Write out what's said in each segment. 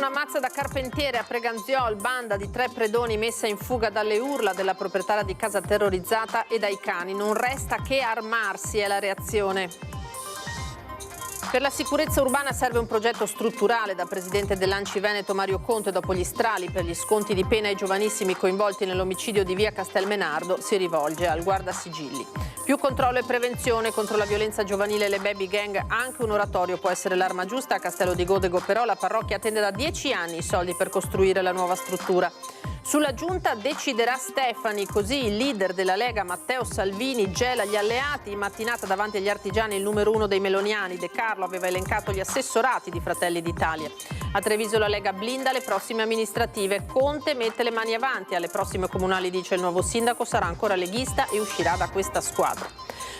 una mazza da carpentiere a Preganziol, banda di 3 predoni messa in fuga dalle urla della proprietaria di casa terrorizzata e dai cani. Non resta che armarsi, è la reazione. Per la sicurezza urbana serve un progetto strutturale. Da presidente dell'Anci Veneto Mario Conte, dopo gli strali per gli sconti di pena ai giovanissimi coinvolti nell'omicidio di via Castelmenardo, si rivolge al guardasigilli. Più controllo e prevenzione contro la violenza giovanile e le baby gang. Anche un oratorio può essere l'arma giusta. A Castello di Godego però la parrocchia attende da 10 anni i soldi per costruire la nuova struttura. Sulla giunta deciderà Stefani, così il leader della Lega Matteo Salvini gela gli alleati. In mattinata davanti agli artigiani il numero 1 dei meloniani, De Carlo, aveva elencato gli assessorati di Fratelli d'Italia. A Treviso la Lega blinda le prossime amministrative. Conte mette le mani avanti. Alle prossime comunali, dice il nuovo sindaco, sarà ancora leghista e uscirà da questa squadra.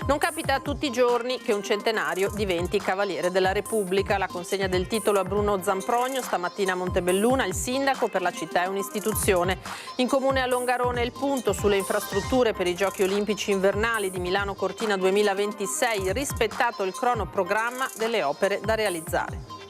Non capita tutti i giorni che un centenario diventi Cavaliere della Repubblica. La consegna del titolo a Bruno Zamprogno stamattina a Montebelluna. Il sindaco per la città è un'istituzione. In comune a Longarone il punto sulle infrastrutture per i Giochi Olimpici Invernali di Milano Cortina 2026. Rispettato il cronoprogramma delle opere da realizzare.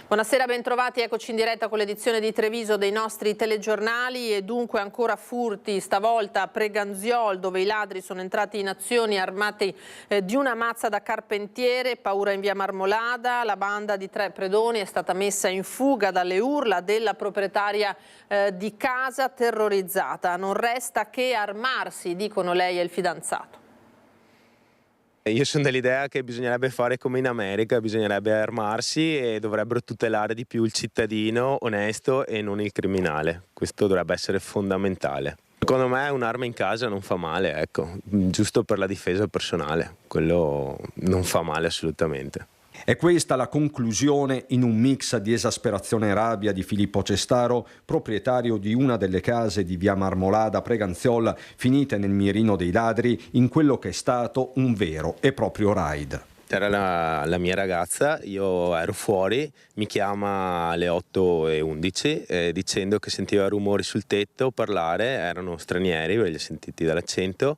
Buonasera, bentrovati, eccoci in diretta con l'edizione di Treviso dei nostri telegiornali e dunque ancora furti, stavolta a Preganziol dove i ladri sono entrati in azioni armati di una mazza da carpentiere, paura in via Marmolada, la banda di 3 predoni è stata messa in fuga dalle urla della proprietaria di casa terrorizzata. Non resta che armarsi, dicono lei e il fidanzato. Io sono dell'idea che bisognerebbe fare come in America, bisognerebbe armarsi e dovrebbero tutelare di più il cittadino onesto e non il criminale. Questo dovrebbe essere fondamentale. Secondo me un'arma in casa non fa male, ecco, giusto per la difesa personale, quello non fa male assolutamente. È questa la conclusione in un mix di esasperazione e rabbia di Filippo Cestaro, proprietario di una delle case di via Marmolada Preganziol, finite nel mirino dei ladri in quello che è stato un vero e proprio raid. Era la mia ragazza, io ero fuori, mi chiama alle 8:11 dicendo che sentiva rumori sul tetto, parlare, erano stranieri, ve li ho sentiti dall'accento,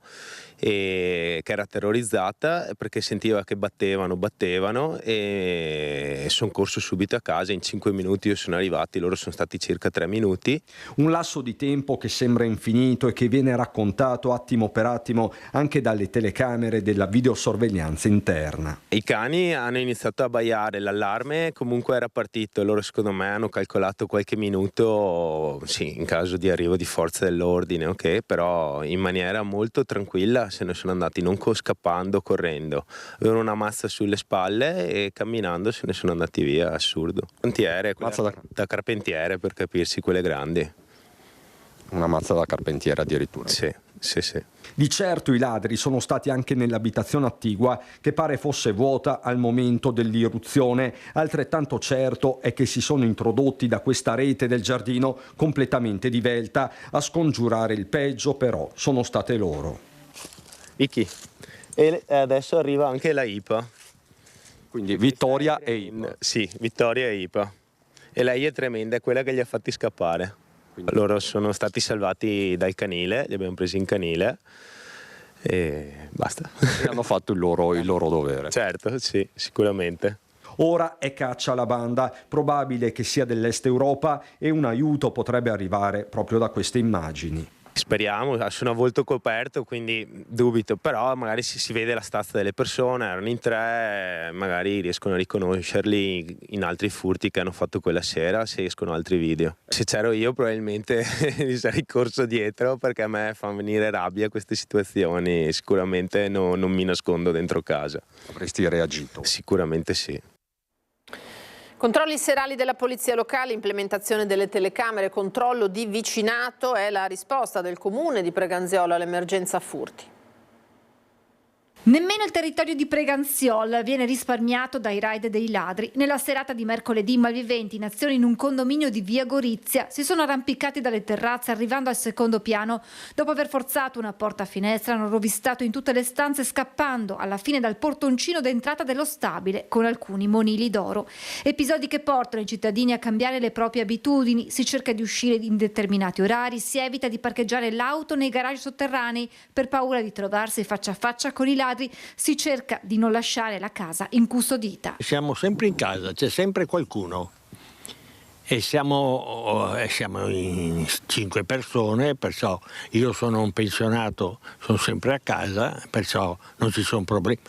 e che era terrorizzata perché sentiva che battevano e sono corso subito a casa. In 5 minuti io sono arrivati, loro sono stati circa 3 minuti. Un lasso di tempo che sembra infinito e che viene raccontato attimo per attimo anche dalle telecamere della videosorveglianza interna. I cani hanno iniziato a abbaiare, l'allarme comunque era partito e loro secondo me hanno calcolato qualche minuto, sì, in caso di arrivo di forze dell'ordine, ok, però in maniera molto tranquilla se ne sono andati, non scappando, correndo. Avevano una mazza sulle spalle e camminando se ne sono andati via, assurdo. Mazza da carpentiere, per capirsi, quelle grandi. Una mazza da carpentiere addirittura? Sì. Di certo i ladri sono stati anche nell'abitazione attigua che pare fosse vuota al momento dell'irruzione. Altrettanto certo è che si sono introdotti da questa rete del giardino completamente divelta. A scongiurare il peggio però sono state loro. Vicky, e adesso arriva anche la IPA. Quindi Vittoria e IPA. Sì, Vittoria e IPA. E lei è tremenda, è quella che li ha fatti scappare. Loro sono stati salvati dal canile, li abbiamo presi in canile e basta. E hanno fatto il loro dovere. Certo, sì, sicuramente. Ora è caccia alla banda, probabile che sia dell'Est Europa e un aiuto potrebbe arrivare proprio da queste immagini. Speriamo, sono a volto coperto, quindi dubito, però magari si vede la stazza delle persone, erano in 3, magari riescono a riconoscerli in altri furti che hanno fatto quella sera, se escono altri video. Se c'ero io probabilmente gli sarei corso dietro, perché a me fanno venire rabbia queste situazioni, sicuramente non mi nascondo dentro casa. Avresti reagito? Sicuramente sì. Controlli serali della polizia locale, implementazione delle telecamere, controllo di vicinato è la risposta del comune di Preganziol all'emergenza furti. Nemmeno il territorio di Preganziol viene risparmiato dai raid dei ladri. Nella serata di mercoledì i malviventi in azione in un condominio di via Gorizia si sono arrampicati dalle terrazze arrivando al secondo piano. Dopo aver forzato una porta a finestra hanno rovistato in tutte le stanze scappando alla fine dal portoncino d'entrata dello stabile con alcuni monili d'oro. Episodi che portano i cittadini a cambiare le proprie abitudini. Si cerca di uscire in determinati orari, si evita di parcheggiare l'auto nei garage sotterranei per paura di trovarsi faccia a faccia con i ladri. Si cerca di non lasciare la casa incustodita. Siamo sempre in casa, c'è sempre qualcuno. e siamo in 5 persone, perciò io sono un pensionato, sono sempre a casa, perciò non ci sono problemi.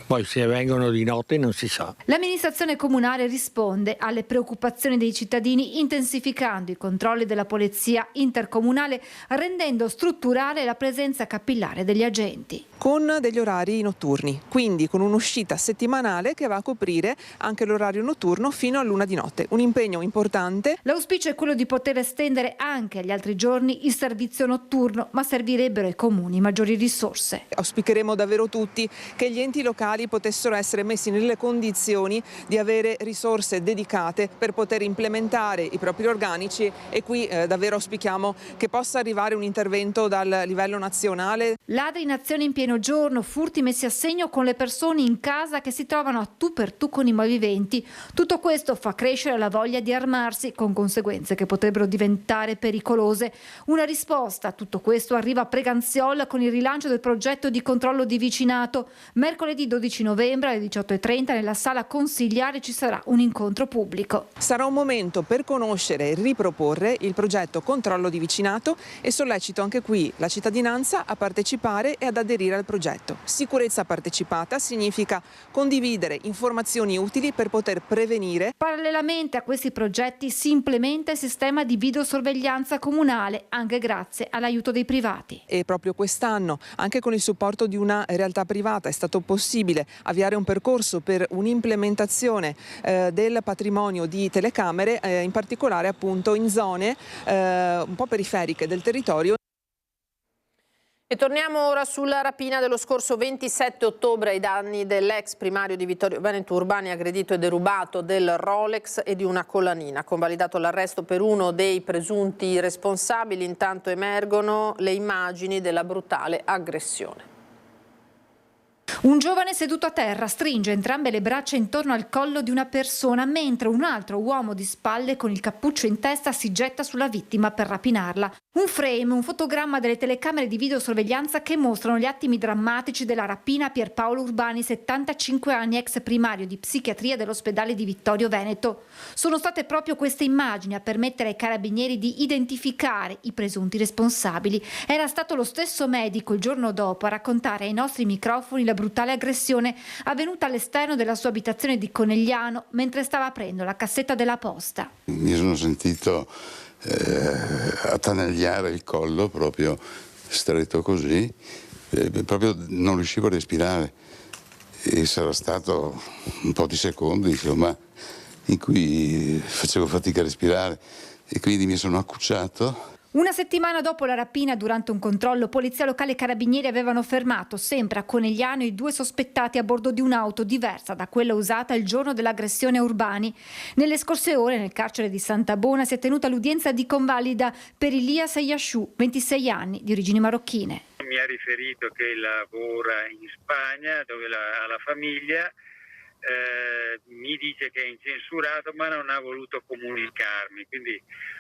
Poi se vengono di notte non si sa. L'amministrazione comunale risponde alle preoccupazioni dei cittadini intensificando i controlli della polizia intercomunale, rendendo strutturale la presenza capillare degli agenti. Con degli orari notturni, quindi con un'uscita settimanale che va a coprire anche l'orario notturno fino all'1 di notte. Un impegno importante. L'auspicio è quello di poter estendere anche agli altri giorni il servizio notturno, ma servirebbero ai comuni maggiori risorse. Auspicheremo davvero tutti che gli enti locali potessero essere messi nelle condizioni di avere risorse dedicate per poter implementare i propri organici, e qui davvero auspichiamo che possa arrivare un intervento dal livello nazionale. Ladri in azione in pieno giorno, furti messi a segno con le persone in casa che si trovano a tu per tu con i malviventi. Tutto questo fa crescere la voglia di armarsi, con conseguenze che potrebbero diventare pericolose. Una risposta a tutto questo arriva a Preganziol con il rilancio del progetto di controllo di vicinato. Mercoledì 12 novembre alle 18:30 nella sala consigliare ci sarà un incontro pubblico. Sarà un momento per conoscere e riproporre il progetto controllo di vicinato, e sollecito anche qui la cittadinanza a partecipare e ad aderire al progetto. Sicurezza partecipata significa condividere informazioni utili per poter prevenire. Parallelamente a questi progetti si implementa il sistema di videosorveglianza comunale, anche grazie all'aiuto dei privati. E proprio quest'anno, anche con il supporto di una realtà privata, è stato possibile avviare un percorso per un'implementazione del patrimonio di telecamere, in particolare appunto in zone un po' periferiche del territorio. E torniamo ora sulla rapina dello scorso 27 ottobre ai danni dell'ex primario di Vittorio Veneto Urbani, aggredito e derubato del Rolex e di una collanina. Convalidato l'arresto per uno dei presunti responsabili, intanto emergono le immagini della brutale aggressione. Un giovane seduto a terra stringe entrambe le braccia intorno al collo di una persona, mentre un altro uomo di spalle con il cappuccio in testa si getta sulla vittima per rapinarla. Un frame, un fotogramma delle telecamere di videosorveglianza che mostrano gli attimi drammatici della rapina a Pierpaolo Urbani, 75 anni, ex primario di psichiatria dell'ospedale di Vittorio Veneto. Sono state proprio queste immagini a permettere ai carabinieri di identificare i presunti responsabili. Era stato lo stesso medico il giorno dopo a raccontare ai nostri microfoni la brutale aggressione avvenuta all'esterno della sua abitazione di Conegliano mentre stava aprendo la cassetta della posta. Mi sono sentito attanagliare il collo, proprio stretto così, proprio non riuscivo a respirare, e sarà stato un po' di secondi, insomma, in cui facevo fatica a respirare, e quindi mi sono accucciato. Una settimana dopo la rapina, durante un controllo, polizia locale e carabinieri avevano fermato, sempre a Conegliano, i due sospettati a bordo di un'auto diversa da quella usata il giorno dell'aggressione a Urbani. Nelle scorse ore, nel carcere di Santa Bona, si è tenuta l'udienza di convalida per Elias Yashu, 26 anni, di origini marocchine. Mi ha riferito che lavora in Spagna, dove ha la famiglia. Mi dice che è incensurato, ma non ha voluto comunicarmi, quindi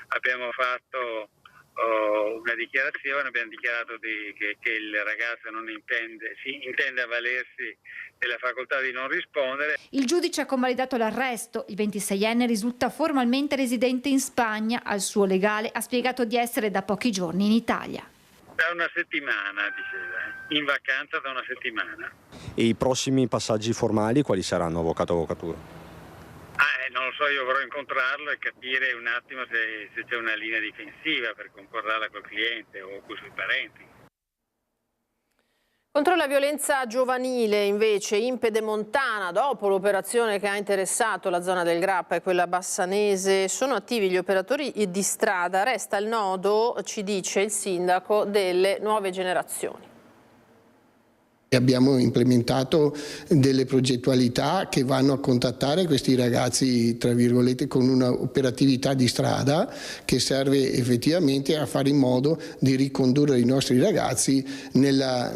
abbiamo fatto una dichiarazione, abbiamo dichiarato che il ragazzo non intende avvalersi della facoltà di non rispondere. Il giudice ha convalidato l'arresto. Il 26enne risulta formalmente residente in Spagna. Al suo legale ha spiegato di essere da pochi giorni in Italia. Da una settimana, diceva, in vacanza da una settimana. E i prossimi passaggi formali quali saranno, avvocatura? Non lo so, io vorrò incontrarlo e capire un attimo se c'è una linea difensiva per concordarla col cliente o con i suoi parenti. Contro la violenza giovanile, invece, in Pedemontana, dopo l'operazione che ha interessato la zona del Grappa e quella bassanese, sono attivi gli operatori di strada. Resta il nodo, ci dice il sindaco, delle nuove generazioni. Abbiamo implementato delle progettualità che vanno a contattare questi ragazzi, tra virgolette, con una operatività di strada che serve effettivamente a fare in modo di ricondurre i nostri ragazzi nella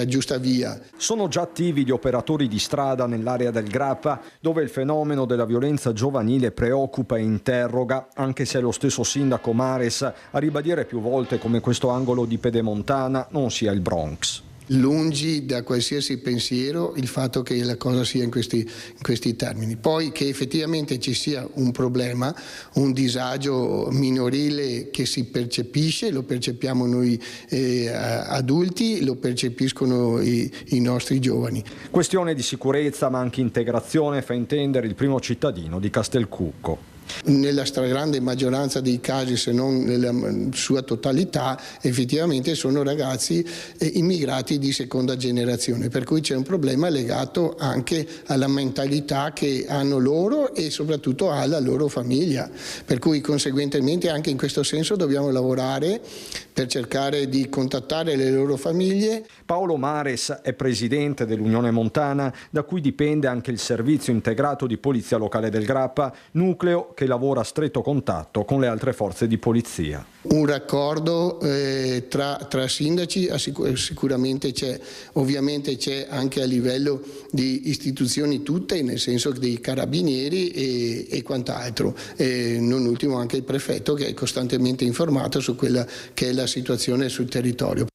giusta via. Sono già attivi gli operatori di strada nell'area del Grappa, dove il fenomeno della violenza giovanile preoccupa e interroga, anche se è lo stesso sindaco Mares a ribadire più volte come questo angolo di Pedemontana non sia il Bronx. Lungi da qualsiasi pensiero il fatto che la cosa sia in questi termini. Poi che effettivamente ci sia un problema, un disagio minorile che si percepisce, lo percepiamo noi adulti, lo percepiscono i nostri giovani. Questione di sicurezza ma anche integrazione, fa intendere il primo cittadino di Castelcucco. Nella stragrande maggioranza dei casi, se non nella sua totalità, effettivamente sono ragazzi immigrati di seconda generazione, per cui c'è un problema legato anche alla mentalità che hanno loro e soprattutto alla loro famiglia, per cui conseguentemente anche in questo senso dobbiamo lavorare per cercare di contattare le loro famiglie. Paolo Mares è presidente dell'Unione Montana, da cui dipende anche il servizio integrato di polizia locale del Grappa, nucleo che lavora a stretto contatto con le altre forze di polizia. Un raccordo tra sindaci sicuramente c'è, ovviamente c'è anche a livello di istituzioni tutte, nel senso dei carabinieri e quant'altro, non ultimo anche il prefetto che è costantemente informato su quella che è la situazione sul territorio.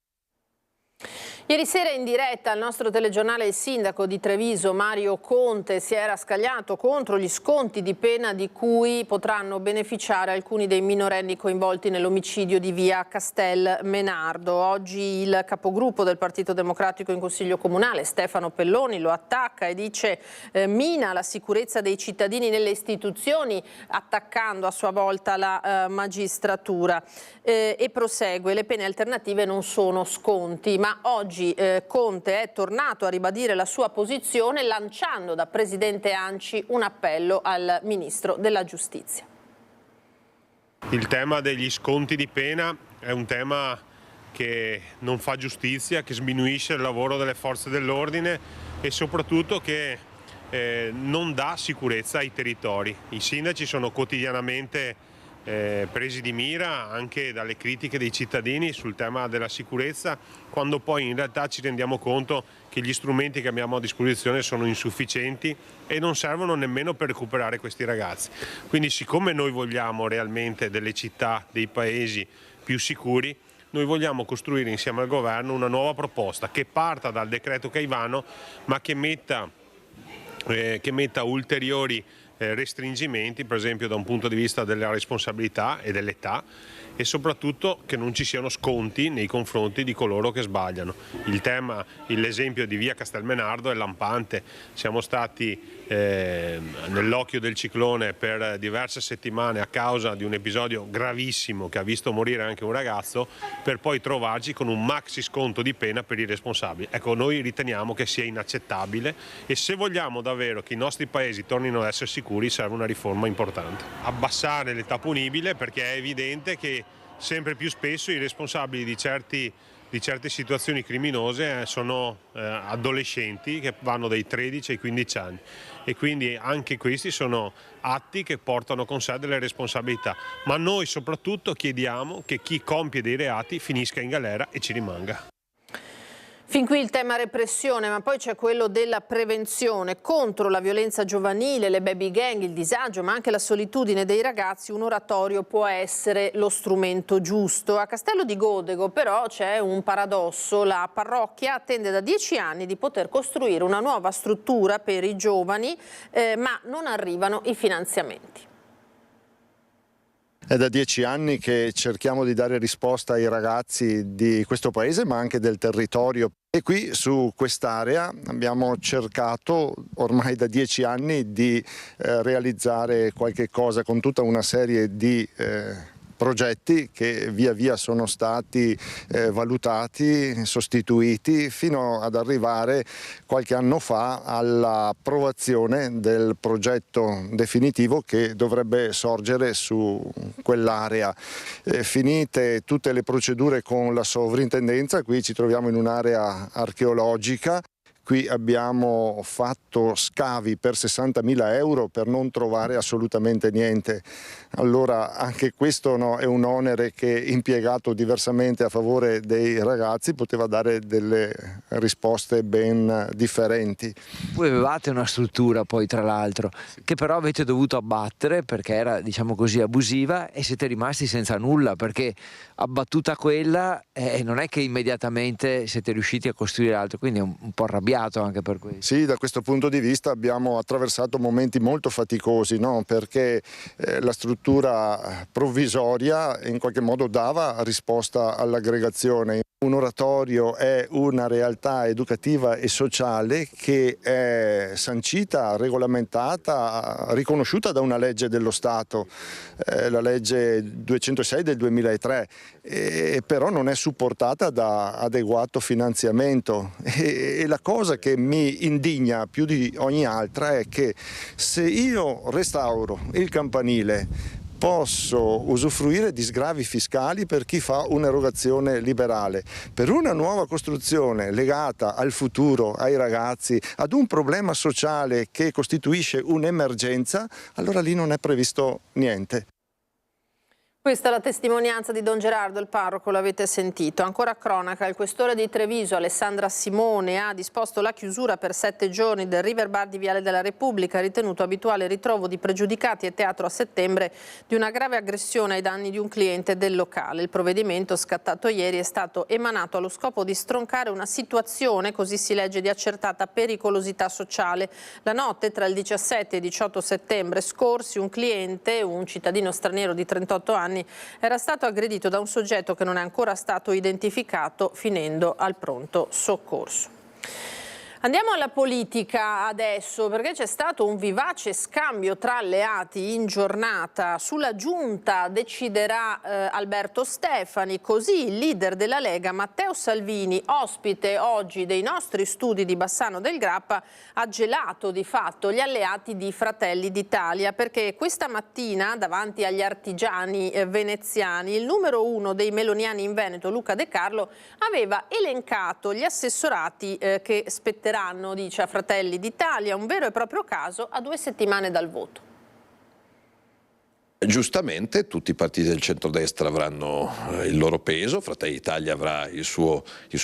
Ieri sera in diretta al nostro telegiornale il sindaco di Treviso, Mario Conte, si era scagliato contro gli sconti di pena di cui potranno beneficiare alcuni dei minorenni coinvolti nell'omicidio di via Castelmenardo. Oggi il capogruppo del Partito Democratico in Consiglio Comunale, Stefano Pelloni, lo attacca e dice mina la sicurezza dei cittadini nelle istituzioni, attaccando a sua volta la magistratura. E prosegue, le pene alternative non sono sconti, ma oggi Conte è tornato a ribadire la sua posizione lanciando da presidente ANCI un appello al Ministro della Giustizia. Il tema degli sconti di pena è un tema che non fa giustizia, che sminuisce il lavoro delle forze dell'ordine e soprattutto che non dà sicurezza ai territori. I sindaci sono quotidianamente presi di mira anche dalle critiche dei cittadini sul tema della sicurezza, quando poi in realtà ci rendiamo conto che gli strumenti che abbiamo a disposizione sono insufficienti e non servono nemmeno per recuperare questi ragazzi. Quindi siccome noi vogliamo realmente delle città, dei paesi più sicuri, noi vogliamo costruire insieme al governo una nuova proposta che parta dal decreto Caivano ma che metta ulteriori restringimenti, per esempio da un punto di vista della responsabilità e dell'età, e soprattutto che non ci siano sconti nei confronti di coloro che sbagliano. L'esempio di via Castelmenardo è lampante. Siamo stati nell'occhio del ciclone per diverse settimane a causa di un episodio gravissimo che ha visto morire anche un ragazzo, per poi trovarci con un maxi sconto di pena per i responsabili. Ecco, noi riteniamo che sia inaccettabile e se vogliamo davvero che i nostri paesi tornino ad essere sicuri serve una riforma importante. Abbassare l'età punibile, perché è evidente che sempre più spesso i responsabili di certe situazioni criminose sono adolescenti che vanno dai 13 ai 15 anni e quindi anche questi sono atti che portano con sé delle responsabilità, ma noi soprattutto chiediamo che chi compie dei reati finisca in galera e ci rimanga. Fin qui il tema repressione, ma poi c'è quello della prevenzione contro la violenza giovanile, le baby gang, il disagio, ma anche la solitudine dei ragazzi. Un oratorio può essere lo strumento giusto. A Castello di Godego però c'è un paradosso. La parrocchia attende da 10 anni di poter costruire una nuova struttura per i giovani, ma non arrivano i finanziamenti. È da 10 anni che cerchiamo di dare risposta ai ragazzi di questo paese ma anche del territorio e qui su quest'area abbiamo cercato ormai da 10 anni di realizzare qualche cosa con tutta una serie di progetti che via via sono stati valutati, sostituiti, fino ad arrivare qualche anno fa all'approvazione del progetto definitivo che dovrebbe sorgere su quell'area. Finite tutte le procedure con la sovrintendenza, qui ci troviamo in un'area archeologica qui abbiamo fatto scavi per 60.000 euro per non trovare assolutamente niente. Allora anche questo, no, è un onere che, impiegato diversamente a favore dei ragazzi, poteva dare delle risposte ben differenti. Voi avevate una struttura poi, tra l'altro, che però avete dovuto abbattere perché era, diciamo così, abusiva, e siete rimasti senza nulla, perché abbattuta quella non è che immediatamente siete riusciti a costruire altro, quindi è un po' arrabbiato anche per questo. Sì, da questo punto di vista abbiamo attraversato momenti molto faticosi, no? Perché la struttura provvisoria in qualche modo dava risposta all'aggregazione. Un oratorio è una realtà educativa e sociale che è sancita, regolamentata, riconosciuta da una legge dello Stato, la legge 206 del 2003, però non è supportata da adeguato finanziamento. E la cosa che mi indigna più di ogni altra è che se io restauro il campanile posso usufruire di sgravi fiscali per chi fa un'erogazione liberale. Per una nuova costruzione legata al futuro, ai ragazzi, ad un problema sociale che costituisce un'emergenza, allora lì non è previsto niente. Questa è la testimonianza di Don Gerardo, il parroco, l'avete sentito. Ancora cronaca, il questore di Treviso, Alessandra Simone, ha disposto la chiusura per 7 giorni del River Bar di Viale della Repubblica, ritenuto abituale ritrovo di pregiudicati e teatro a settembre di una grave aggressione ai danni di un cliente del locale. Il provvedimento, scattato ieri, è stato emanato allo scopo di stroncare una situazione, così si legge, di accertata pericolosità sociale. La notte tra il 17 e il 18 settembre scorsi un cliente, un cittadino straniero di 38 anni, era stato aggredito da un soggetto che non è ancora stato identificato, finendo al pronto soccorso. Andiamo alla politica adesso, perché c'è stato un vivace scambio tra alleati in giornata. Sulla giunta deciderà Alberto Stefani, così il leader della Lega Matteo Salvini, ospite oggi dei nostri studi di Bassano del Grappa, ha gelato di fatto gli alleati di Fratelli d'Italia, perché questa mattina davanti agli artigiani veneziani il numero 1 dei meloniani in Veneto, Luca De Carlo, aveva elencato gli assessorati che spetteranno, dice, a Fratelli d'Italia, un vero e proprio caso a 2 settimane dal voto. Giustamente tutti i partiti del centrodestra avranno il loro peso, Fratelli d'Italia avrà il suo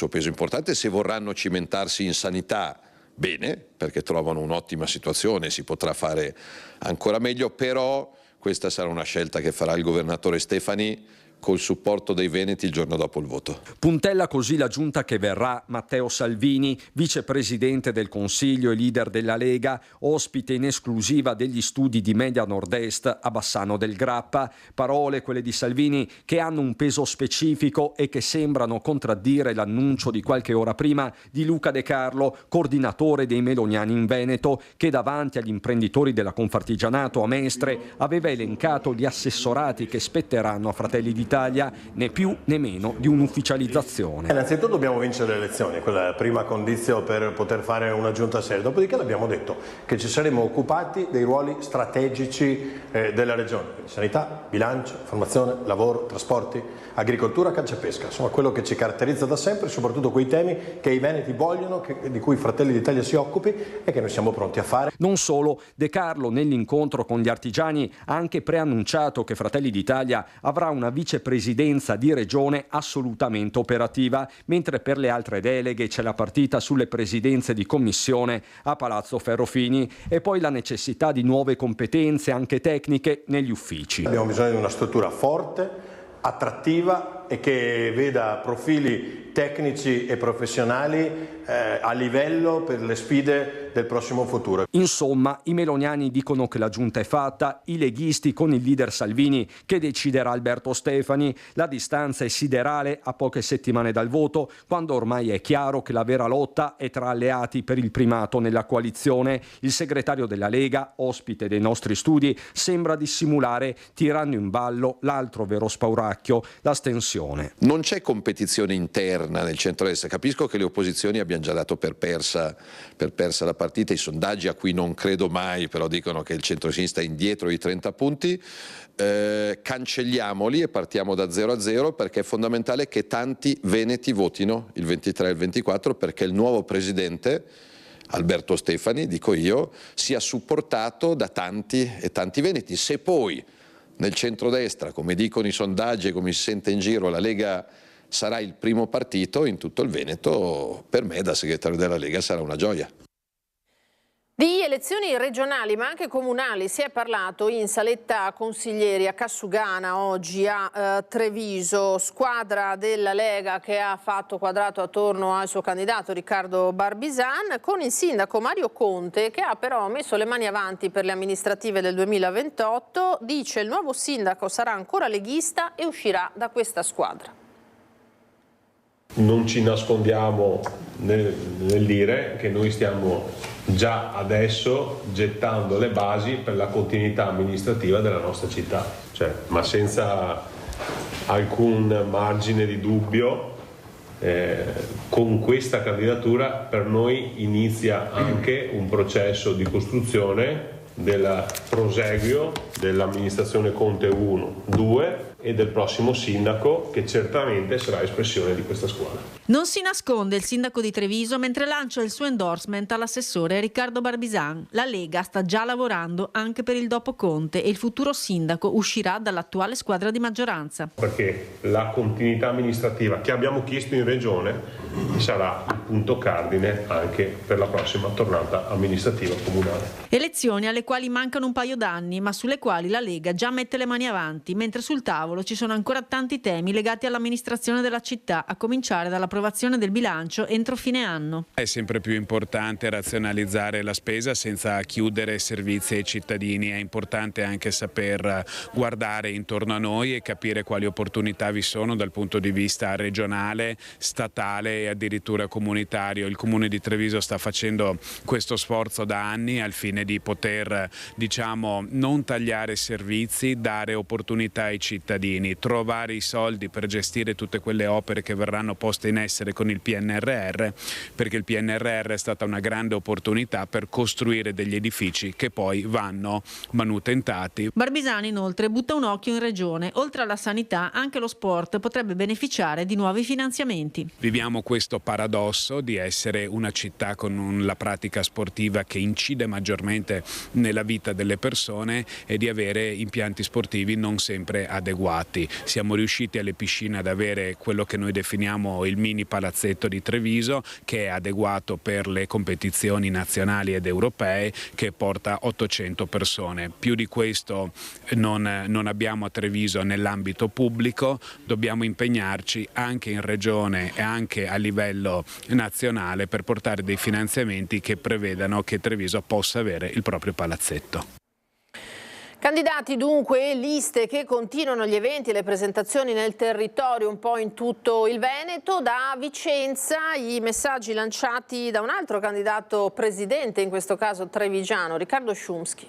peso importante. Se vorranno cimentarsi in sanità, bene, perché trovano un'ottima situazione, si potrà fare ancora meglio, però questa sarà una scelta che farà il governatore Stefani col supporto dei veneti il giorno dopo il voto. Puntella così la giunta che verrà Matteo Salvini, vicepresidente del Consiglio e leader della Lega, ospite in esclusiva degli studi di Media Nord-Est a Bassano del Grappa. Parole, quelle di Salvini, che hanno un peso specifico e che sembrano contraddire l'annuncio di qualche ora prima di Luca De Carlo, coordinatore dei meloniani in Veneto, che davanti agli imprenditori della Confartigianato a Mestre aveva elencato gli assessorati che spetteranno a Fratelli d'Italia, né più né meno di un'ufficializzazione. Innanzitutto dobbiamo vincere le elezioni, quella è la prima condizione per poter fare una giunta seria. Dopodiché abbiamo detto che ci saremo occupati dei ruoli strategici della regione, quindi sanità, bilancio, formazione, lavoro, trasporti, agricoltura, caccia e pesca. Insomma, quello che ci caratterizza da sempre, soprattutto quei temi che i veneti vogliono, di cui Fratelli d'Italia si occupi e che noi siamo pronti a fare. Non solo, De Carlo nell'incontro con gli artigiani ha anche preannunciato che Fratelli d'Italia avrà una vicepresidenza di regione assolutamente operativa, mentre per le altre deleghe c'è la partita sulle presidenze di commissione a Palazzo Ferrofini e poi la necessità di nuove competenze anche tecniche negli uffici. Abbiamo bisogno di una struttura forte, attrattiva e che veda profili tecnici e professionali a livello per le sfide del prossimo futuro. Insomma, i meloniani dicono che la giunta è fatta, i leghisti con il leader Salvini che deciderà Alberto Stefani. La distanza è siderale a poche settimane dal voto, quando ormai è chiaro che la vera lotta è tra alleati per il primato nella coalizione. Il segretario della Lega, ospite dei nostri studi, sembra dissimulare, tirando in ballo l'altro vero spauracchio, l'astensione. Non c'è competizione interna nel centrodestra. Capisco che le opposizioni abbiano già dato per persa la partita. I sondaggi, a cui non credo mai, però dicono che il centrosinistra è indietro di 30 punti. Cancelliamoli e partiamo da 0-0, perché è fondamentale che tanti veneti votino il 23 e il 24, perché il nuovo presidente Alberto Stefani, dico io, sia supportato da tanti e tanti veneti. Se poi nel centrodestra, come dicono i sondaggi e come si sente in giro, la Lega sarà il primo partito in tutto il Veneto, per me da segretario della Lega sarà una gioia. Di elezioni regionali ma anche comunali si è parlato in Saletta Consiglieri, a Cassugana, oggi a Treviso, squadra della Lega che ha fatto quadrato attorno al suo candidato Riccardo Barbisan, con il sindaco Mario Conte che ha però messo le mani avanti per le amministrative del 2028, dice il nuovo sindaco sarà ancora leghista e uscirà da questa squadra. Non ci nascondiamo nel dire che noi stiamo già adesso gettando le basi per la continuità amministrativa della nostra città, ma senza alcun margine di dubbio. Con questa candidatura per noi inizia anche un processo di costruzione del proseguio dell'amministrazione Conte 1, 2 e del prossimo sindaco che certamente sarà espressione di questa squadra. Non si nasconde il sindaco di Treviso mentre lancia il suo endorsement all'assessore Riccardo Barbisan. La Lega sta già lavorando anche per il dopo Conte e il futuro sindaco uscirà dall'attuale squadra di maggioranza. Perché la continuità amministrativa che abbiamo chiesto in regione sarà il punto cardine anche per la prossima tornata amministrativa comunale. Elezioni alle quali mancano un paio d'anni, ma sulle quali la Lega già mette le mani avanti, mentre sul tavolo ci sono ancora tanti temi legati all'amministrazione della città, a cominciare dall'approvazione del bilancio entro fine anno. È sempre più importante razionalizzare la spesa senza chiudere servizi ai cittadini, è importante anche saper guardare intorno a noi e capire quali opportunità vi sono dal punto di vista regionale, statale e addirittura comunitario. Il Comune di Treviso sta facendo questo sforzo da anni al fine di poter, non tagliare servizi, dare opportunità ai cittadini, trovare i soldi per gestire tutte quelle opere che verranno poste in essere con il PNRR, perché il PNRR è stata una grande opportunità per costruire degli edifici che poi vanno manutentati. Barbisani inoltre butta un occhio in regione, oltre alla sanità anche lo sport potrebbe beneficiare di nuovi finanziamenti. Viviamo questo paradosso di essere una città con la pratica sportiva che incide maggiormente nella vita delle persone e di avere impianti sportivi non sempre adeguati. Siamo riusciti alle piscine ad avere quello che noi definiamo il mini palazzetto di Treviso, che è adeguato per le competizioni nazionali ed europee, che porta 800 persone. Più di questo non abbiamo a Treviso nell'ambito pubblico, dobbiamo impegnarci anche in regione e anche a livello nazionale per portare dei finanziamenti che prevedano che Treviso possa avere il proprio palazzetto. Candidati dunque e liste che continuano gli eventi e le presentazioni nel territorio un po' in tutto il Veneto. Da Vicenza i messaggi lanciati da un altro candidato presidente, in questo caso trevigiano, Riccardo Szumski.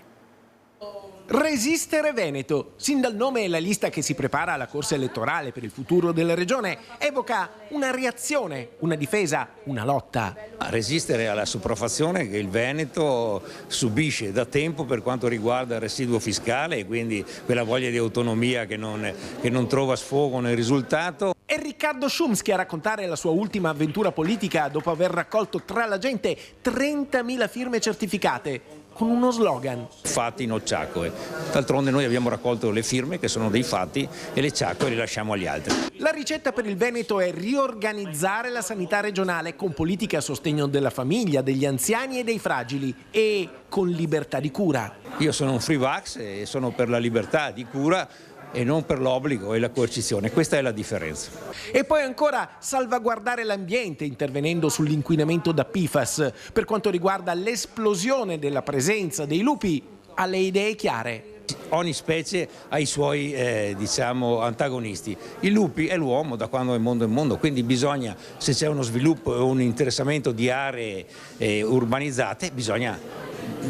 Resistere Veneto, sin dal nome la lista che si prepara alla corsa elettorale per il futuro della regione evoca una reazione, una difesa, una lotta. Resistere alla sopraffazione che il Veneto subisce da tempo per quanto riguarda il residuo fiscale e quindi quella voglia di autonomia che non trova sfogo nel risultato. È Riccardo Szumski a raccontare la sua ultima avventura politica dopo aver raccolto tra la gente 30.000 firme certificate, con uno slogan. Fatti no ciaccoe. D'altronde noi abbiamo raccolto le firme che sono dei fatti e le ciaccoe le lasciamo agli altri. La ricetta per il Veneto è riorganizzare la sanità regionale con politiche a sostegno della famiglia, degli anziani e dei fragili e con libertà di cura. Io sono un free vax e sono per la libertà di cura e non per l'obbligo e la coercizione. Questa è la differenza. E poi ancora salvaguardare l'ambiente intervenendo sull'inquinamento da PFAS. Per quanto riguarda l'esplosione della presenza dei lupi, ha le idee chiare. Ogni specie ha i suoi antagonisti. I lupi è l'uomo da quando il mondo è mondo, quindi bisogna, se c'è uno sviluppo e un interessamento di aree urbanizzate, bisogna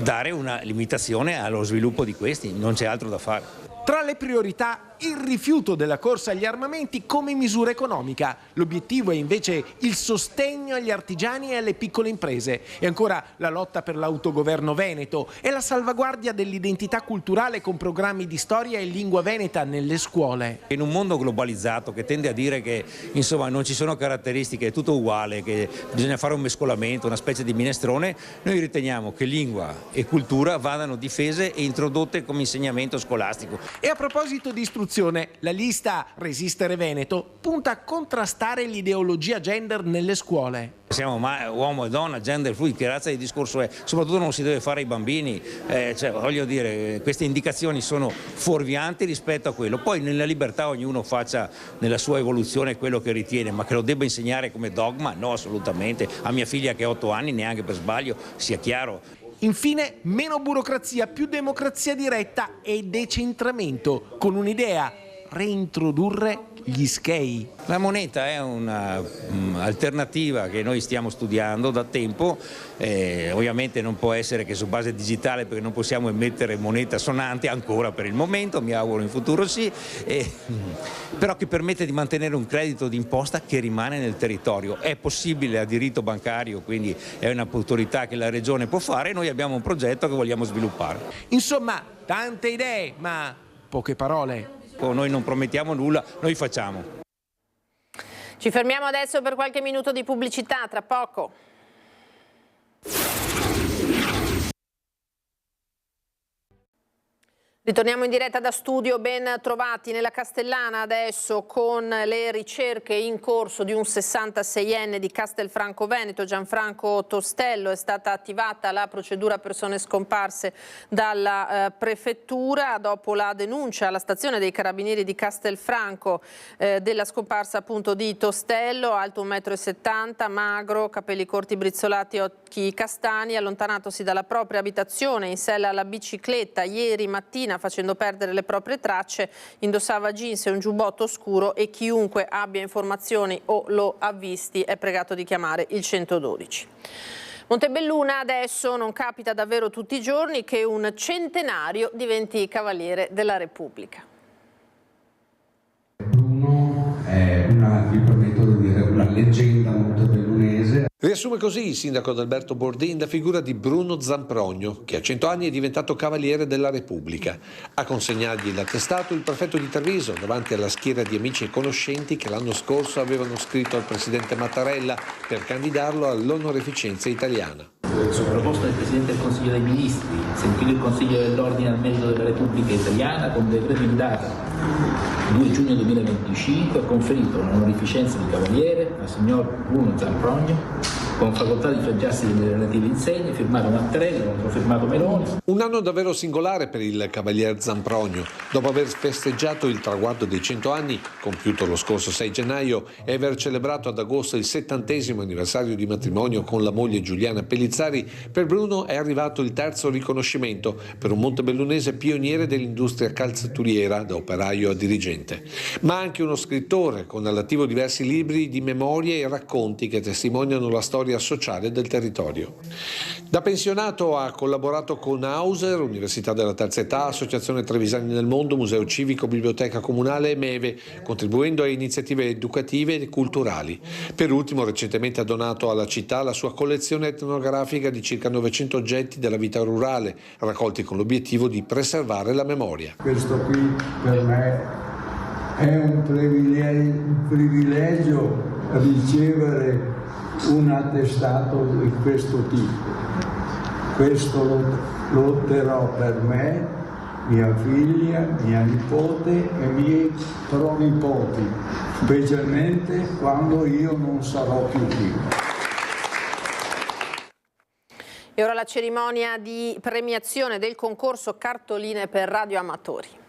dare una limitazione allo sviluppo di questi, non c'è altro da fare. Tra le priorità il rifiuto della corsa agli armamenti come misura economica. L'obiettivo è invece il sostegno agli artigiani e alle piccole imprese. E ancora la lotta per l'autogoverno veneto e la salvaguardia dell'identità culturale con programmi di storia e lingua veneta nelle scuole. In un mondo globalizzato che tende a dire che insomma non ci sono caratteristiche, è tutto uguale, che bisogna fare un mescolamento, una specie di minestrone, noi riteniamo che lingua e cultura vadano difese e introdotte come insegnamento scolastico. E a proposito di istruzione, la lista Resistere Veneto punta a contrastare l'ideologia gender nelle scuole. Siamo uomo e donna, gender fluid, che razza di discorso è? Soprattutto non si deve fare ai bambini, voglio dire, queste indicazioni sono fuorvianti rispetto a quello. Poi nella libertà ognuno faccia nella sua evoluzione quello che ritiene, ma che lo debba insegnare come dogma? No, assolutamente. A mia figlia che ha 8 anni, neanche per sbaglio, sia chiaro. Infine, meno burocrazia, più democrazia diretta e decentramento, con un'idea: reintrodurre gli SCEI. La moneta è un'alternativa che noi stiamo studiando da tempo, ovviamente non può essere che su base digitale, perché non possiamo emettere moneta sonante ancora per il momento, mi auguro in futuro sì, però che permette di mantenere un credito d'imposta che rimane nel territorio. È possibile a diritto bancario, quindi è un'autorità che la regione può fare, e noi abbiamo un progetto che vogliamo sviluppare. Insomma, tante idee, ma poche parole. Noi non promettiamo nulla, noi facciamo. Ci fermiamo adesso per qualche minuto di pubblicità, tra poco. Ritorniamo in diretta da studio, ben trovati nella Castellana adesso con le ricerche in corso di un 66enne di Castelfranco Veneto, Gianfranco Tostello. È stata attivata la procedura persone scomparse dalla prefettura dopo la denuncia alla stazione dei carabinieri di Castelfranco della scomparsa appunto di Tostello, alto 1,70 m, magro, capelli corti brizzolati, occhi castani, allontanosi dalla propria abitazione in sella alla bicicletta ieri mattina facendo perdere le proprie tracce. Indossava jeans e un giubbotto scuro e chiunque abbia informazioni o lo ha visti è pregato di chiamare il 112. Montebelluna adesso non capita davvero tutti i giorni che un centenario diventi Cavaliere della Repubblica. Bruno è una leggenda montebellunese. Riassume così il sindaco Adalberto Bordin la figura di Bruno Zamprogno, che a 100 anni è diventato Cavaliere della Repubblica. A consegnargli l'attestato il prefetto di Treviso, davanti alla schiera di amici e conoscenti che l'anno scorso avevano scritto al presidente Mattarella per candidarlo all'onoreficenza italiana. Su proposta del Presidente del Consiglio dei Ministri, sentito il Consiglio dell'Ordine al Merito della Repubblica Italiana, con decreto in data 2 giugno 2025 ha conferito l'onorificenza di Cavaliere al signor Bruno Zamprogno, con facoltà di fregiarsi delle relative insegne, firmato Mattarella, controfirmato Meloni. Un anno davvero singolare per il Cavalier Zamprogno. Dopo aver festeggiato il traguardo dei 100 anni, compiuto lo scorso 6 gennaio, e aver celebrato ad agosto il 70° anniversario di matrimonio con la moglie Giuliana Pellizzari, per Bruno è arrivato il terzo riconoscimento per un montebellunese pioniere dell'industria calzaturiera, da operaio a dirigente. Ma anche uno scrittore, con all'attivo diversi libri di memorie e racconti che testimoniano la storia sociale del territorio. Da pensionato ha collaborato con Hauser, Università della Terza Età, Associazione Trevisani nel Mondo, Museo Civico, Biblioteca Comunale e Meve, contribuendo a iniziative educative e culturali. Per ultimo, recentemente ha donato alla città la sua collezione etnografica di circa 900 oggetti della vita rurale, raccolti con l'obiettivo di preservare la memoria. Questo qui per me è un privilegio ricevere un attestato di questo tipo. Questo lo otterrò per me, mia figlia, mia nipote e miei pronipoti, specialmente quando io non sarò più qui. E ora la cerimonia di premiazione del concorso Cartoline per radioamatori.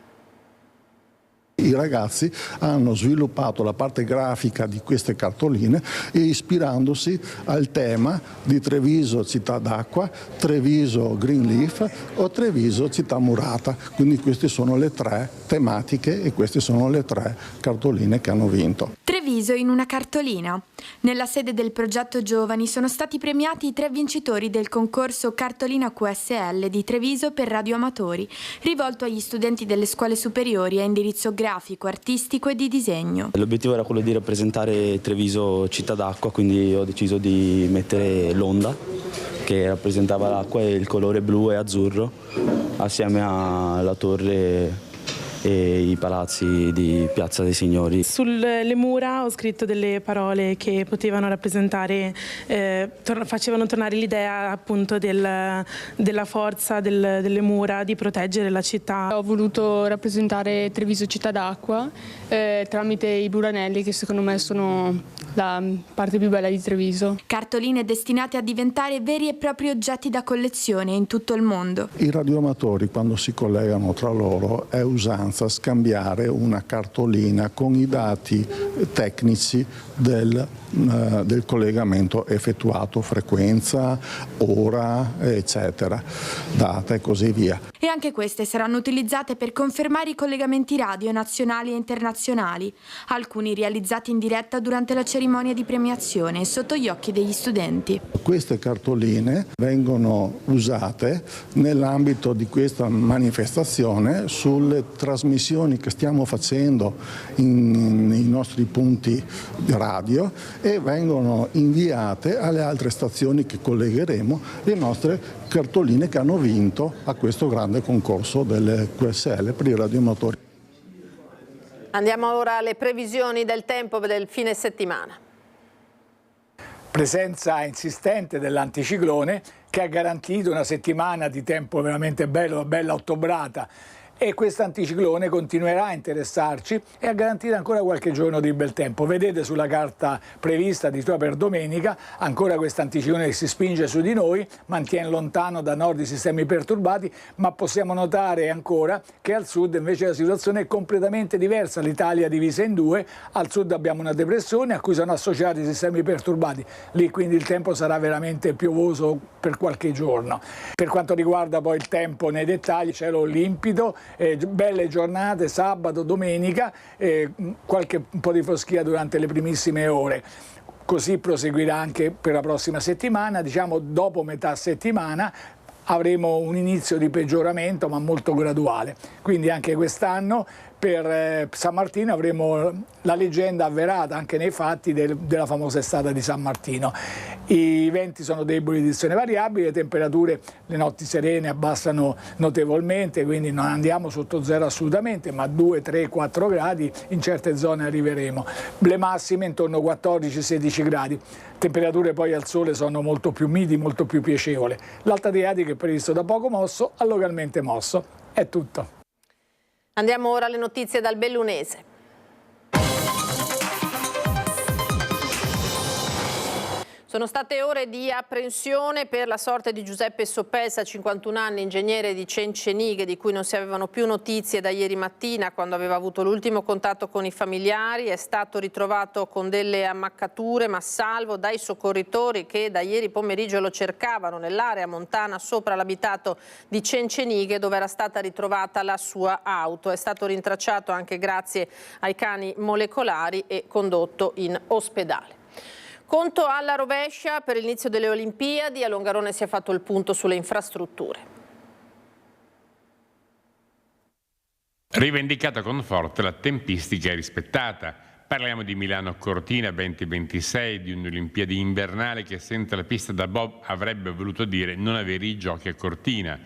I ragazzi hanno sviluppato la parte grafica di queste cartoline ispirandosi al tema di Treviso città d'acqua, Treviso Green Leaf o Treviso città murata. Quindi queste sono le 3 tematiche e queste sono le 3 cartoline che hanno vinto. Treviso in una cartolina. Nella sede del progetto Giovani sono stati premiati i 3 vincitori del concorso Cartolina QSL di Treviso per radioamatori, rivolto agli studenti delle scuole superiori a indirizzo grafico fotografico, artistico e di disegno. L'obiettivo era quello di rappresentare Treviso città d'acqua, quindi ho deciso di mettere l'onda che rappresentava l'acqua e il colore blu e azzurro assieme alla torre e i palazzi di Piazza dei Signori. Sulle mura ho scritto delle parole che potevano rappresentare, facevano tornare l'idea appunto della forza delle mura di proteggere la città. Ho voluto rappresentare Treviso città d'acqua tramite i buranelli, che secondo me sono la parte più bella di Treviso. Cartoline destinate a diventare veri e propri oggetti da collezione in tutto il mondo. I radioamatori, quando si collegano tra loro, è usanza scambiare una cartolina con i dati tecnici del collegamento effettuato, frequenza, ora, eccetera, data e così via. E anche queste saranno utilizzate per confermare i collegamenti radio nazionali e internazionali, alcuni realizzati in diretta durante la cerimonia di premiazione sotto gli occhi degli studenti. Queste cartoline vengono usate nell'ambito di questa manifestazione sulle trasmissioni che stiamo facendo nei nostri punti radio e vengono inviate alle altre stazioni che collegheremo, le nostre cartoline che hanno vinto a questo grande concorso delle QSL per i radioamatori. Andiamo ora alle previsioni del tempo del fine settimana. Presenza insistente dell'anticiclone che ha garantito una settimana di tempo veramente bello, bella ottobrata. E questo anticiclone continuerà a interessarci e a garantire ancora qualche giorno di bel tempo. Vedete sulla carta prevista di per domenica ancora questo anticiclone che si spinge su di noi, mantiene lontano da nord i sistemi perturbati, ma possiamo notare ancora che al sud invece la situazione è completamente diversa. L'Italia è divisa in due, al sud abbiamo una depressione a cui sono associati i sistemi perturbati, lì quindi il tempo sarà veramente piovoso per qualche giorno. Per quanto riguarda poi il tempo nei dettagli, cielo limpido, belle giornate sabato, domenica, qualche un po' di foschia durante le primissime ore. Così proseguirà anche per la prossima settimana, diciamo dopo metà settimana avremo un inizio di peggioramento ma molto graduale, quindi anche quest'anno per San Martino avremo la leggenda avverata anche nei fatti della famosa estate di San Martino. I venti sono deboli di direzione variabile, le temperature, le notti serene abbassano notevolmente, quindi non andiamo sotto zero assolutamente, ma 2, 3, 4 gradi in certe zone arriveremo. Le massime intorno a 14-16 gradi. Temperature poi al sole sono molto più miti, molto più piacevoli. L'Alta Adriatica è previsto da poco mosso a localmente mosso. È tutto. Andiamo ora alle notizie dal Bellunese. Sono state ore di apprensione per la sorte di Giuseppe Soppelsa, 51 anni, ingegnere di Cencenighe, di cui non si avevano più notizie da ieri mattina, quando aveva avuto l'ultimo contatto con i familiari. È stato ritrovato con delle ammaccature, ma salvo dai soccorritori che da ieri pomeriggio lo cercavano nell'area montana sopra l'abitato di Cencenighe, dove era stata ritrovata la sua auto. È stato rintracciato anche grazie ai cani molecolari e condotto in ospedale. Conto alla rovescia per l'inizio delle Olimpiadi. A Longarone si è fatto il punto sulle infrastrutture. Rivendicata con forte la tempistica rispettata. Parliamo di Milano-Cortina 2026, di un'Olimpiadi invernale che senza la pista da bob avrebbe voluto dire non avere i giochi a Cortina.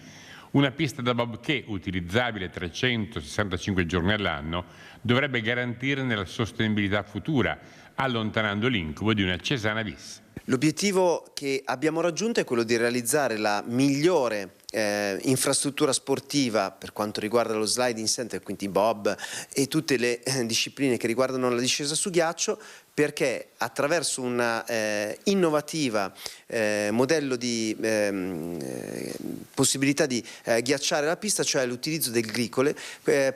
Una pista da bob che, utilizzabile 365 giorni all'anno, dovrebbe garantirne la sostenibilità futura, allontanando l'incubo di una Cesana bis. L'obiettivo che abbiamo raggiunto è quello di realizzare la migliore infrastruttura sportiva per quanto riguarda lo sliding center, quindi bob e tutte le discipline che riguardano la discesa su ghiaccio, perché attraverso una innovativa modello di possibilità di ghiacciare la pista, cioè l'utilizzo del glicole,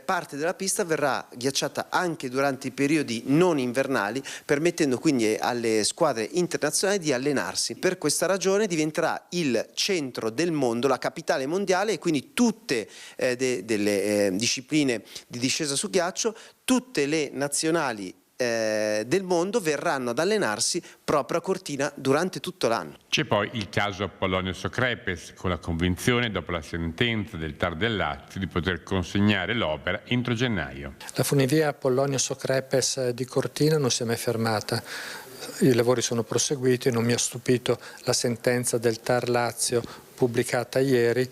parte della pista verrà ghiacciata anche durante i periodi non invernali, permettendo quindi alle squadre internazionali di allenarsi. Per questa ragione diventerà il centro del mondo, la capitale mondiale, e quindi tutte delle discipline di discesa su ghiaccio, tutte le nazionali del mondo verranno ad allenarsi proprio a Cortina durante tutto l'anno. C'è poi il caso Apollonio-Socrepes, con la convinzione, dopo la sentenza del TAR del Lazio, di poter consegnare l'opera entro gennaio. La funivia Apollonio-Socrepes di Cortina non si è mai fermata. I lavori sono proseguiti e non mi ha stupito la sentenza del TAR Lazio pubblicata ieri,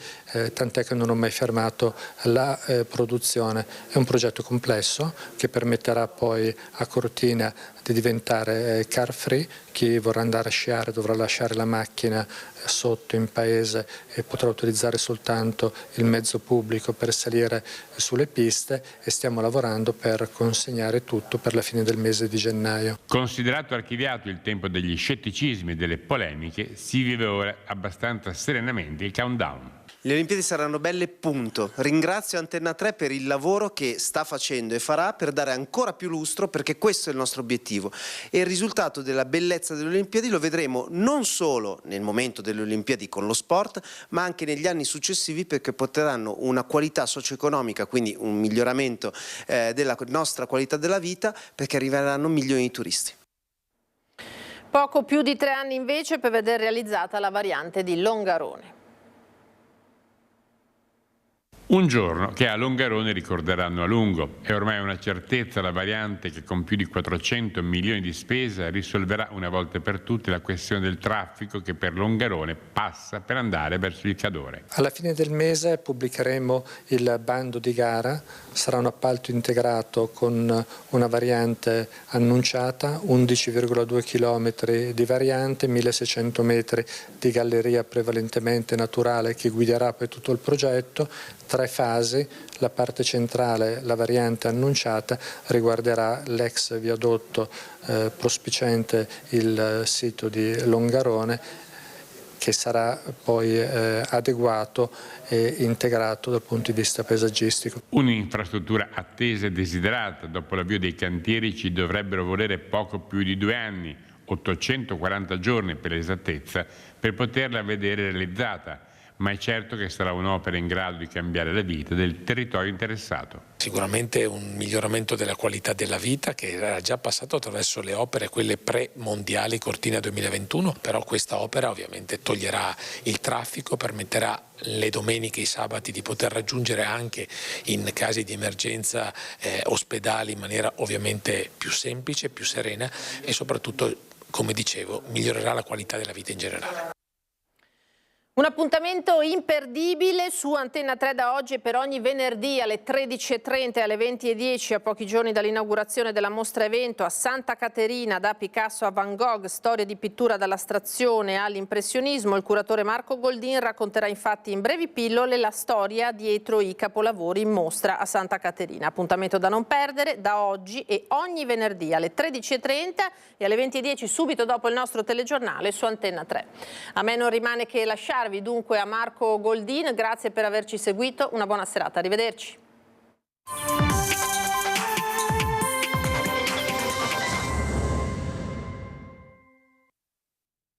tant'è che non ho mai fermato la produzione. È un progetto complesso che permetterà poi a Cortina di diventare car free. Chi vorrà andare a sciare dovrà lasciare la macchina sotto in paese e potrà utilizzare soltanto il mezzo pubblico per salire sulle piste, e stiamo lavorando per consegnare tutto per la fine del mese di gennaio. Considerato archiviato il tempo degli scetticismi e delle polemiche, si vive ora abbastanza serenamente il countdown. Le Olimpiadi saranno belle, punto. Ringrazio Antenna 3 per il lavoro che sta facendo e farà per dare ancora più lustro, perché questo è il nostro obiettivo. E il risultato della bellezza delle Olimpiadi lo vedremo non solo nel momento delle Olimpiadi con lo sport, ma anche negli anni successivi, perché porteranno una qualità socio-economica, quindi un miglioramento della nostra qualità della vita, perché arriveranno milioni di turisti. Poco più di 3 anni invece per vedere realizzata la variante di Longarone. Un giorno che a Longarone ricorderanno a lungo. È ormai una certezza la variante che con più di 400 milioni di spesa risolverà una volta per tutte la questione del traffico che per Longarone passa per andare verso il Cadore. Alla fine del mese pubblicheremo il bando di gara, sarà un appalto integrato con una variante annunciata, 11,2 km di variante, 1600 metri di galleria prevalentemente naturale che guiderà poi tutto il progetto. 3 fasi, la parte centrale, la variante annunciata, riguarderà l'ex viadotto prospiciente il sito di Longarone, che sarà poi adeguato e integrato dal punto di vista paesaggistico. Un'infrastruttura attesa e desiderata. Dopo l'avvio dei cantieri ci dovrebbero volere poco più di 2 anni, 840 giorni per l'esattezza, per poterla vedere realizzata. Ma è certo che sarà un'opera in grado di cambiare la vita del territorio interessato. Sicuramente un miglioramento della qualità della vita che era già passato attraverso le opere, quelle pre-mondiali Cortina 2021, però questa opera ovviamente toglierà il traffico, permetterà le domeniche e i sabati di poter raggiungere anche in casi di emergenza ospedali in maniera ovviamente più semplice, più serena e soprattutto, come dicevo, migliorerà la qualità della vita in generale. Un appuntamento imperdibile su Antenna 3 da oggi e per ogni venerdì alle 13:30 e alle 20:10, a pochi giorni dall'inaugurazione della mostra evento a Santa Caterina, da Picasso a Van Gogh, storie di pittura dall'astrazione all'impressionismo. Il curatore Marco Goldin racconterà infatti in brevi pillole la storia dietro i capolavori in mostra a Santa Caterina. Appuntamento da non perdere da oggi e ogni venerdì alle 13:30 e alle 20:10, subito dopo il nostro telegiornale su Antenna 3. A me non rimane che lasciarvi dunque a Marco Goldin, grazie per averci seguito, una buona serata, arrivederci.